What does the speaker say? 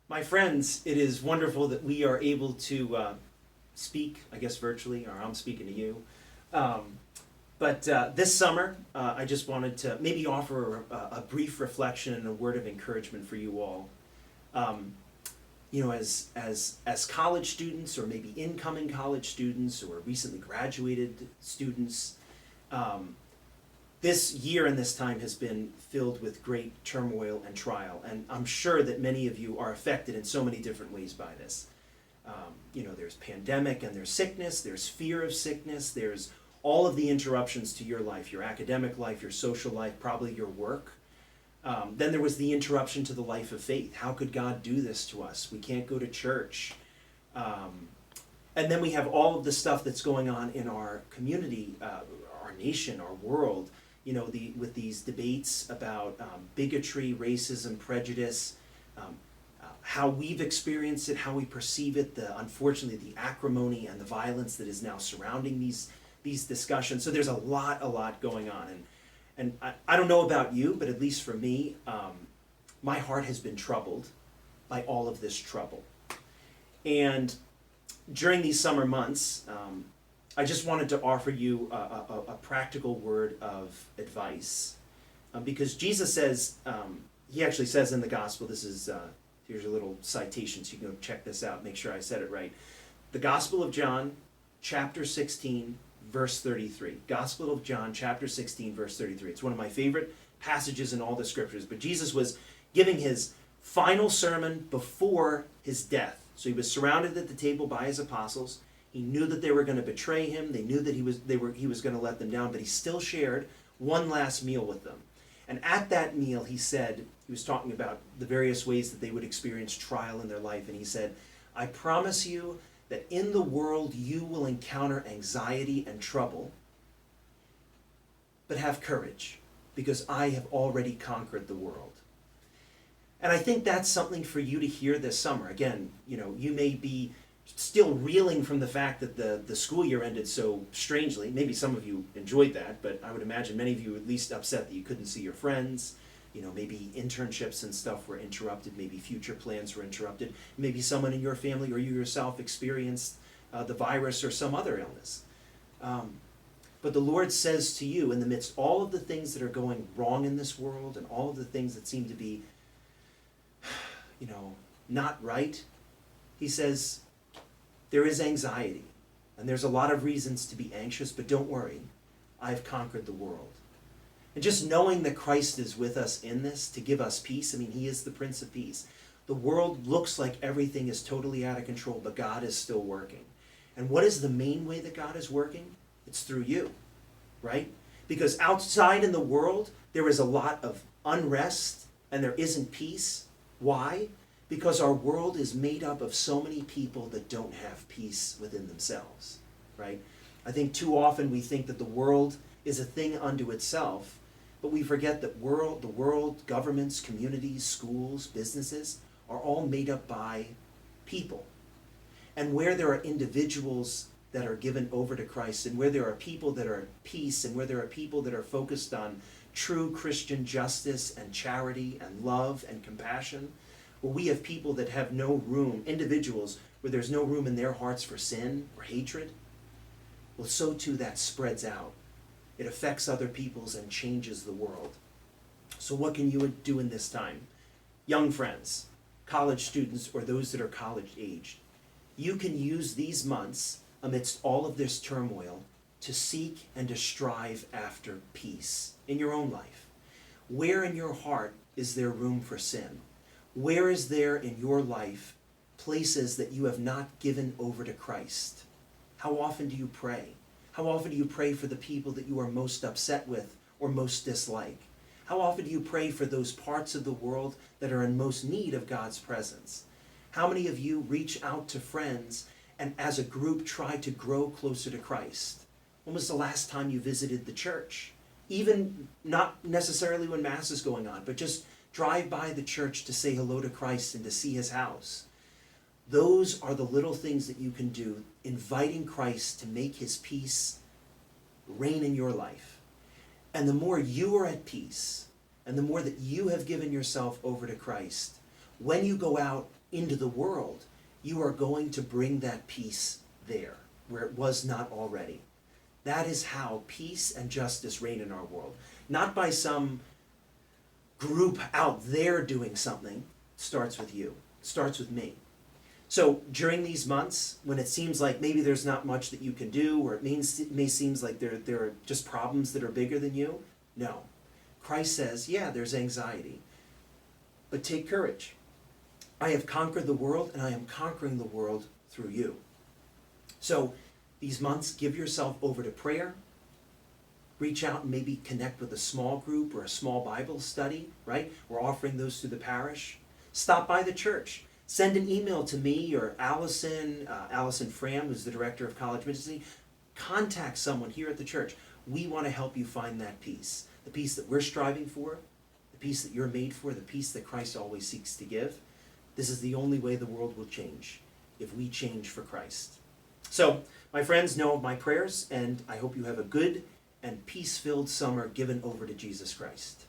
My friends, it is wonderful that we are able to speak, I guess virtually, or I'm speaking to you. But this summer, I just wanted to maybe offer a brief reflection and a word of encouragement for you all. As college students, or maybe incoming college students, or recently graduated students, this year and this time has been filled with great turmoil and trial, and I'm sure that many of you are affected in so many different ways by this. There's pandemic and there's sickness, there's fear of sickness, there's all of the interruptions to your life, your academic life, your social life, probably your work. Then there was the interruption to the life of faith. How could God do this to us? We can't go to church. And then we have all of the stuff that's going on in our community, our nation, our world, with these debates about bigotry, racism, prejudice, how we've experienced it, how we perceive it, unfortunately, the acrimony and the violence that is now surrounding these discussions. So there's a lot going on. And I don't know about you, but at least for me, my heart has been troubled by all of this trouble. And during these summer months, I just wanted to offer you a practical word of advice. Because Jesus says, he actually says in the gospel, here's a little citation so you can go check this out, make sure I said it right. The Gospel of John, chapter 16, verse 33. Gospel of John, chapter 16, verse 33. It's one of my favorite passages in all the scriptures. But Jesus was giving his final sermon before his death. So he was surrounded at the table by his apostles. He knew that they were going to betray him. They knew that he was going to let them down, but he still shared one last meal with them. And at that meal, he was talking about the various ways that they would experience trial in their life. And he said, I promise you that in the world you will encounter anxiety and trouble, but have courage, because I have already conquered the world. And I think that's something for you to hear this summer. Again, you may be still reeling from the fact that the school year ended so strangely. Maybe some of you enjoyed that, but I would imagine many of you were at least upset that you couldn't see your friends. Maybe internships and stuff were interrupted. Maybe future plans were interrupted. Maybe someone in your family or you yourself experienced the virus or some other illness. But the Lord says to you, in the midst of all of the things that are going wrong in this world and all of the things that seem to be, not right, he says, there is anxiety, and there's a lot of reasons to be anxious, but don't worry, I've conquered the world. And just knowing that Christ is with us in this to give us peace, he is the Prince of Peace. The world looks like everything is totally out of control, but God is still working. And what is the main way that God is working? It's through you, right? Because outside in the world, there is a lot of unrest, and there isn't peace. Why? Because our world is made up of so many people that don't have peace within themselves, right? I think too often we think that the world is a thing unto itself, but we forget that the world, governments, communities, schools, businesses are all made up by people. And where there are individuals that are given over to Christ, and where there are people that are at peace, and where there are people that are focused on true Christian justice and charity and love and compassion, where we have people that have no room, individuals where there's no room in their hearts for sin or hatred, well, so too that spreads out. It affects other peoples and changes the world. So what can you do in this time? Young friends, college students, or those that are college aged, you can use these months amidst all of this turmoil to seek and to strive after peace in your own life. Where in your heart is there room for sin? Where is there in your life places that you have not given over to Christ? How often do you pray? How often do you pray for the people that you are most upset with or most dislike? How often do you pray for those parts of the world that are in most need of God's presence? How many of you reach out to friends and as a group try to grow closer to Christ? When was the last time you visited the church? Even not necessarily when Mass is going on, but just drive by the church to say hello to Christ and to see his house. Those are the little things that you can do, inviting Christ to make his peace reign in your life. And the more you are at peace, and the more that you have given yourself over to Christ, when you go out into the world, you are going to bring that peace there, where it was not already. That is how peace and justice reign in our world. Not by some group out there doing something. It starts with you. It starts with me. So during these months, when it seems like maybe there's not much that you can do, or it may seem like there are just problems that are bigger than you, no. Christ says, yeah, there's anxiety, but take courage. I have conquered the world, and I am conquering the world through you. So these months, give yourself over to prayer. Reach out and maybe connect with a small group or a small Bible study, right? We're offering those through the parish. Stop by the church. Send an email to me or Allison Fram, who's the director of college ministry. Contact someone here at the church. We want to help you find that peace. The peace that we're striving for, the peace that you're made for, the peace that Christ always seeks to give. This is the only way the world will change, if we change for Christ. So, my friends, know of my prayers, and I hope you have a good and peace-filled summer given over to Jesus Christ.